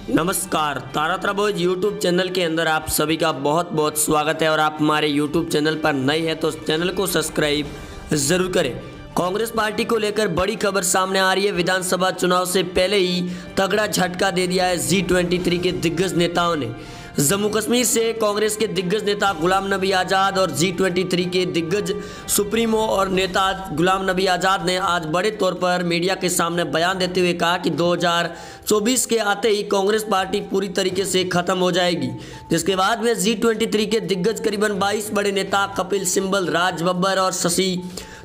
नमस्कार, तारा boys YouTube channel के अंदर आप सभी का बहुत बहुत स्वागत है। और आप हमारे यूट्यूब चैनल पर नए हैं तो चैनल को सब्सक्राइब जरूर करें। कांग्रेस पार्टी को लेकर बड़ी खबर सामने आ रही है। विधानसभा चुनाव से पहले ही तगड़ा झटका दे दिया है G23 के दिग्गज नेताओं ने। जम्मू कश्मीर से कांग्रेस के दिग्गज नेता गुलाम नबी आज़ाद और G23 के दिग्गज सुप्रीमो और नेता गुलाम नबी आज़ाद ने आज बड़े तौर पर मीडिया के सामने बयान देते हुए कहा कि 2024 के आते ही कांग्रेस पार्टी पूरी तरीके से खत्म हो जाएगी, जिसके बाद में G23 के दिग्गज करीबन 22 बड़े नेता कपिल सिब्बल, राज बब्बर और शशि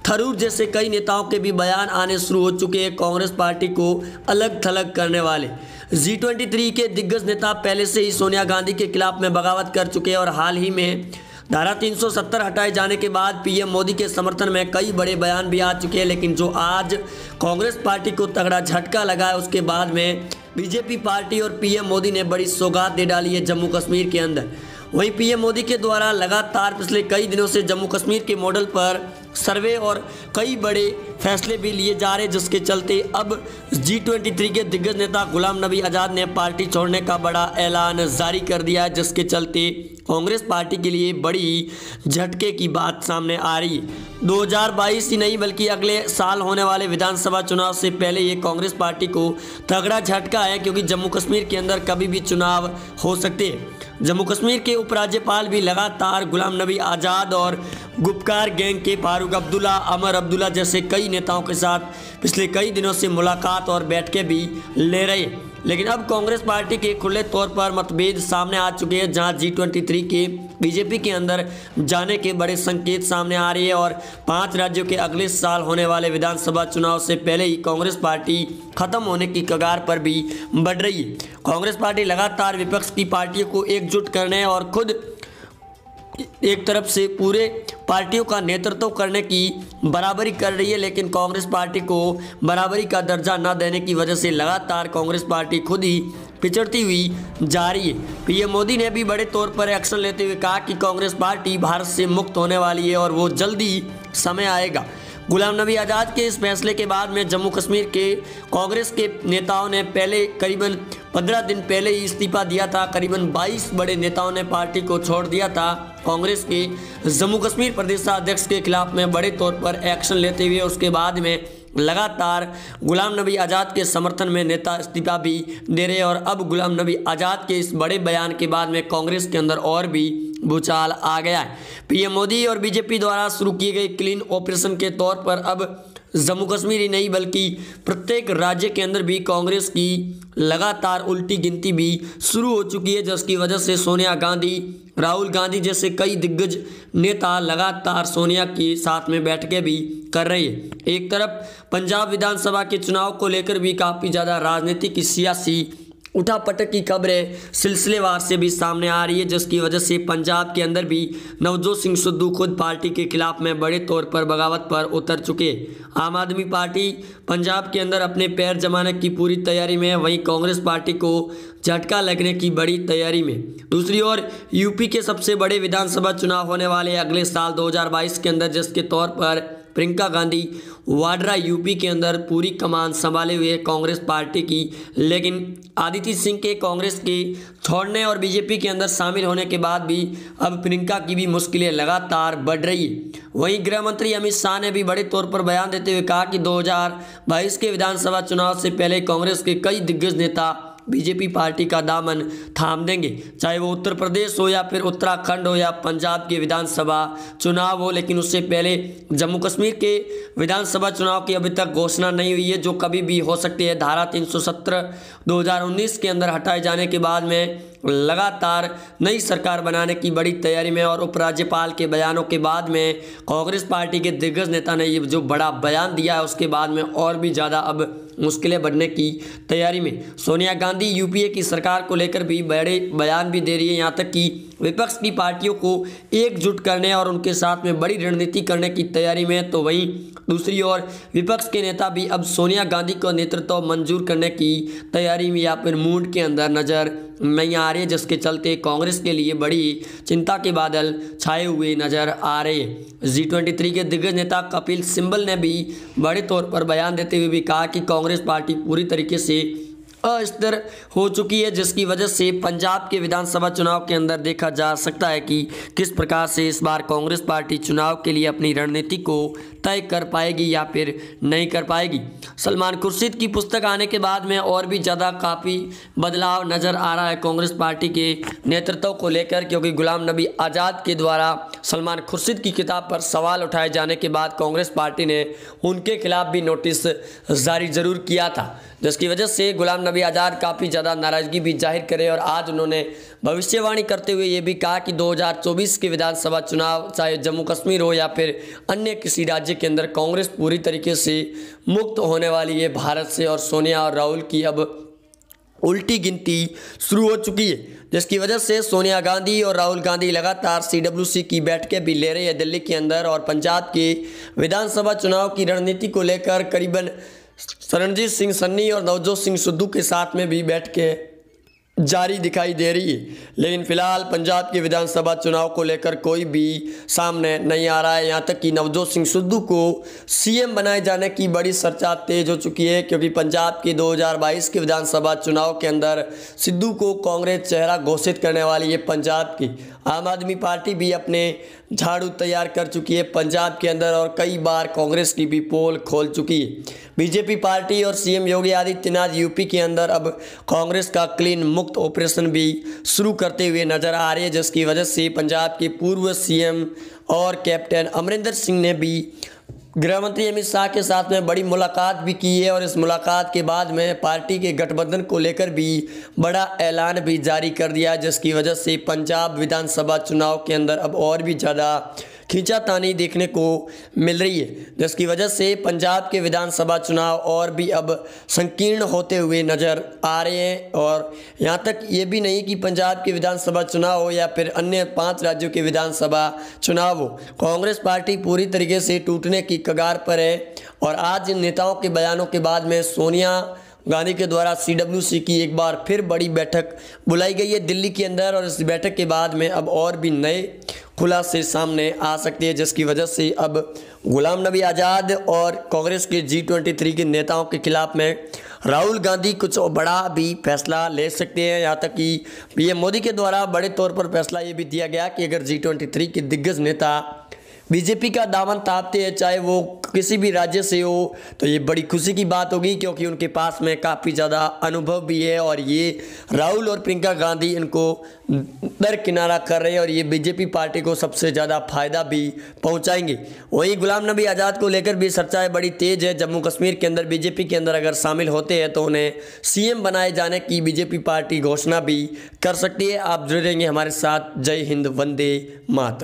थरूर जैसे कई नेताओं के भी बयान आने शुरू हो चुके हैं कांग्रेस पार्टी को अलग थलग करने वाले। G23 के दिग्गज नेता पहले से ही सोनिया गांधी के खिलाफ में बगावत कर चुके हैं और हाल ही में धारा 370 हटाए जाने के बाद पीएम मोदी के समर्थन में कई बड़े बयान भी आ चुके हैं। लेकिन जो आज कांग्रेस पार्टी को तगड़ा झटका लगा है, उसके बाद में बीजेपी पार्टी और पीएम मोदी ने बड़ी सौगात दे डाली है जम्मू कश्मीर के अंदर। वहीं पीएम मोदी के द्वारा लगातार पिछले कई दिनों से जम्मू कश्मीर के मॉडल पर सर्वे और कई बड़े फैसले भी लिए जा रहे, जिसके चलते अब G23 के दिग्गज नेता गुलाम नबी आज़ाद ने पार्टी छोड़ने का बड़ा ऐलान जारी कर दिया है, जिसके चलते कांग्रेस पार्टी के लिए बड़ी झटके की बात सामने आ रही है। 2022 ही नहीं बल्कि अगले साल होने वाले विधानसभा चुनाव से पहले ये कांग्रेस पार्टी को तगड़ा झटका है, क्योंकि जम्मू कश्मीर के अंदर कभी भी चुनाव हो सकते हैं। जम्मू कश्मीर के उपराज्यपाल भी लगातार गुलाम नबी आज़ाद और गुपकार गैंग के फारूक अब्दुल्ला, अमर अब्दुल्ला जैसे कई नेताओं के साथ पिछले कई दिनों से मुलाकात और बैठकें भी ले रहे हैं। लेकिन अब कांग्रेस पार्टी के खुले तौर पर मतभेद सामने आ चुके हैं, जहां G23 के बीजेपी के अंदर जाने के बड़े संकेत सामने आ रही है और 5 राज्यों के अगले साल होने वाले विधानसभा चुनाव से पहले ही कांग्रेस पार्टी खत्म होने की कगार पर भी बढ़ रही है। कांग्रेस पार्टी लगातार विपक्ष की पार्टियों को एकजुट करने और खुद एक तरफ से पूरे पार्टियों का नेतृत्व करने की बराबरी कर रही है, लेकिन कांग्रेस पार्टी को बराबरी का दर्जा न देने की वजह से लगातार कांग्रेस पार्टी खुद ही पिछड़ती हुई जा रही है। पीएम मोदी ने भी बड़े तौर पर एक्शन लेते हुए कहा कि कांग्रेस पार्टी भारत से मुक्त होने वाली है और वो जल्दी समय आएगा। गुलाम नबी आज़ाद के इस फैसले के बाद में जम्मू कश्मीर के कांग्रेस के नेताओं ने पहले करीबन 15 दिन पहले ही इस्तीफा दिया था। करीबन 22 बड़े नेताओं ने पार्टी को छोड़ दिया था। कांग्रेस के जम्मू कश्मीर प्रदेशाध्यक्ष के खिलाफ में बड़े तौर पर एक्शन लेते हुए उसके बाद में लगातार गुलाम नबी आज़ाद के समर्थन में नेता इस्तीफा भी दे रहे हैं। और अब गुलाम नबी आज़ाद के इस बड़े बयान के बाद में कांग्रेस के अंदर और भी भूचाल आ गया है। पीएम मोदी और बीजेपी द्वारा शुरू किए गए क्लीन ऑपरेशन के तौर पर अब जम्मू कश्मीर ही नहीं बल्कि प्रत्येक राज्य के अंदर भी कांग्रेस की लगातार उल्टी गिनती भी शुरू हो चुकी है, जिसकी वजह से सोनिया गांधी, राहुल गांधी जैसे कई दिग्गज नेता लगातार सोनिया के साथ में बैठकें भी कर रहे हैं। एक तरफ पंजाब विधानसभा के चुनाव को लेकर भी काफ़ी ज़्यादा राजनीतिक सियासी उठापटक की खबरें सिलसिलेवार से भी सामने आ रही है, जिसकी वजह से पंजाब के अंदर भी नवजोत सिंह सिद्धू खुद पार्टी के खिलाफ में बड़े तौर पर बगावत पर उतर चुके। आम आदमी पार्टी पंजाब के अंदर अपने पैर जमाने की पूरी तैयारी में है, वहीं कांग्रेस पार्टी को झटका लगने की बड़ी तैयारी में। दूसरी ओर यूपी के सबसे बड़े विधानसभा चुनाव होने वाले अगले साल 2022 के अंदर, जिसके तौर पर प्रियंका गांधी वाड्रा यूपी के अंदर पूरी कमान संभाले हुए कांग्रेस पार्टी की। लेकिन आदित्य सिंह के कांग्रेस के छोड़ने और बीजेपी के अंदर शामिल होने के बाद भी अब प्रियंका की भी मुश्किलें लगातार बढ़ रही है। वहीं गृह मंत्री अमित शाह ने भी बड़े तौर पर बयान देते हुए कहा कि 2022 के विधानसभा चुनाव से पहले कांग्रेस के कई दिग्गज नेता बीजेपी पार्टी का दामन थाम देंगे, चाहे वो उत्तर प्रदेश हो या फिर उत्तराखंड हो या पंजाब के विधानसभा चुनाव हो। लेकिन उससे पहले जम्मू कश्मीर के विधानसभा चुनाव की अभी तक घोषणा नहीं हुई है, जो कभी भी हो सकती है। धारा 370 2019 के अंदर हटाए जाने के बाद में लगातार नई सरकार बनाने की बड़ी तैयारी में और उपराज्यपाल के बयानों के बाद में कांग्रेस पार्टी के दिग्गज नेता ने ये जो बड़ा बयान दिया है, उसके बाद में और भी ज़्यादा अब मुश्किलें बढ़ने की तैयारी में। सोनिया गांधी यूपीए की सरकार को लेकर भी बड़े बयान भी दे रही है, यहाँ तक कि विपक्ष की पार्टियों को एकजुट करने और उनके साथ में बड़ी रणनीति करने की तैयारी में। तो वहीं दूसरी ओर विपक्ष के नेता भी अब सोनिया गांधी को नेतृत्व मंजूर करने की तैयारी में या फिर मूड के अंदर नजर नहीं आ रहे, जिसके चलते कांग्रेस के लिए बड़ी चिंता के बादल छाए हुए नजर आ रहे हैं। G23 के दिग्गज नेता कपिल सिब्बल ने भी बड़े तौर पर बयान देते हुए भी कहा कि कांग्रेस पार्टी पूरी तरीके से अस्थिर हो चुकी है, जिसकी वजह से पंजाब के विधानसभा चुनाव के अंदर देखा जा सकता है कि किस प्रकार से इस बार कांग्रेस पार्टी चुनाव के लिए अपनी रणनीति को तय कर पाएगी या फिर नहीं कर पाएगी। सलमान खुर्शीद की पुस्तक आने के बाद में और भी ज़्यादा काफ़ी बदलाव नज़र आ रहा है कांग्रेस पार्टी के नेतृत्व को लेकर, क्योंकि गुलाम नबी आज़ाद के द्वारा सलमान खुर्शीद की किताब पर सवाल उठाए जाने के बाद कांग्रेस पार्टी ने उनके खिलाफ भी नोटिस जारी जरूर किया था, जिसकी वजह से गुलाम नबी आज़ाद काफ़ी ज़्यादा नाराज़गी भी जाहिर करे और आज उन्होंने भविष्यवाणी करते हुए ये भी कहा कि 2024 के विधानसभा चुनाव चाहे जम्मू कश्मीर हो या फिर अन्य किसी राज्य के अंदर कांग्रेस पूरी तरीके से मुक्त होने वाली है भारत से, और सोनिया और राहुल की अब उल्टी गिनती शुरू हो चुकी है, जिसकी वजह से सोनिया गांधी और राहुल गांधी लगातार CWC की बैठकें भी ले रही है दिल्ली के अंदर, और पंजाब के विधानसभा चुनाव की रणनीति को लेकर करीबन रणजीत सिंह सन्नी और नवजोत सिंह सिद्धू के साथ में भी बैठकें जारी दिखाई दे रही है। लेकिन फिलहाल पंजाब के विधानसभा चुनाव को लेकर कोई भी सामने नहीं आ रहा है। यहाँ तक कि नवजोत सिंह सिद्धू को CM बनाए जाने की बड़ी चर्चा तेज हो चुकी है, क्योंकि पंजाब के 2022 के विधानसभा चुनाव के अंदर सिद्धू को कांग्रेस चेहरा घोषित करने वाली है। पंजाब की आम आदमी पार्टी भी अपने झाड़ू तैयार कर चुकी है पंजाब के अंदर, और कई बार कांग्रेस की भी पोल खोल चुकी है। बीजेपी पार्टी और CM योगी आदित्यनाथ यूपी के अंदर अब कांग्रेस का क्लीन मुक्त ऑपरेशन भी शुरू करते हुए नजर आ रही है, जिसकी वजह से पंजाब के पूर्व CM और कैप्टन अमरिंदर सिंह ने भी गृह मंत्री अमित शाह के साथ में बड़ी मुलाकात भी की है, और इस मुलाकात के बाद में पार्टी के गठबंधन को लेकर भी बड़ा ऐलान भी जारी कर दिया, जिसकी वजह से पंजाब विधानसभा चुनाव के अंदर अब और भी ज़्यादा खींचातानी देखने को मिल रही है, जिसकी वजह से पंजाब के विधानसभा चुनाव और भी अब संकीर्ण होते हुए नज़र आ रहे हैं। और यहाँ तक ये भी नहीं कि पंजाब के विधानसभा चुनाव हो या फिर अन्य 5 राज्यों के विधानसभा चुनाव हो, कांग्रेस पार्टी पूरी तरीके से टूटने की कगार पर है। और आज इन नेताओं के बयानों के बाद में सोनिया गांधी के द्वारा CWC की एक बार फिर बड़ी बैठक बुलाई गई है दिल्ली के अंदर, और इस बैठक के बाद में अब और भी नए खुलासे सामने आ सकते हैं, जिसकी वजह से अब गुलाम नबी आज़ाद और कांग्रेस के G23 के नेताओं के खिलाफ में राहुल गांधी कुछ बड़ा भी फैसला ले सकते हैं। यहाँ तक कि PM मोदी के द्वारा बड़े तौर पर फैसला ये भी दिया गया कि अगर G23 के दिग्गज नेता बीजेपी का दामन थामते हैं, चाहे वो किसी भी राज्य से हो, तो ये बड़ी खुशी की बात होगी, क्योंकि उनके पास में काफ़ी ज़्यादा अनुभव भी है, और ये राहुल और प्रियंका गांधी इनको दरकिनारा कर रहे हैं, और ये बीजेपी पार्टी को सबसे ज़्यादा फायदा भी पहुंचाएंगे। वहीं गुलाम नबी आज़ाद को लेकर भी चर्चाएं बड़ी तेज है। जम्मू कश्मीर के अंदर बीजेपी के अंदर अगर शामिल होते हैं तो उन्हें CM बनाए जाने की बीजेपी पार्टी घोषणा भी कर सकती है। आप जुड़े रहेंगे हमारे साथ। जय हिंद, वंदे मातरम।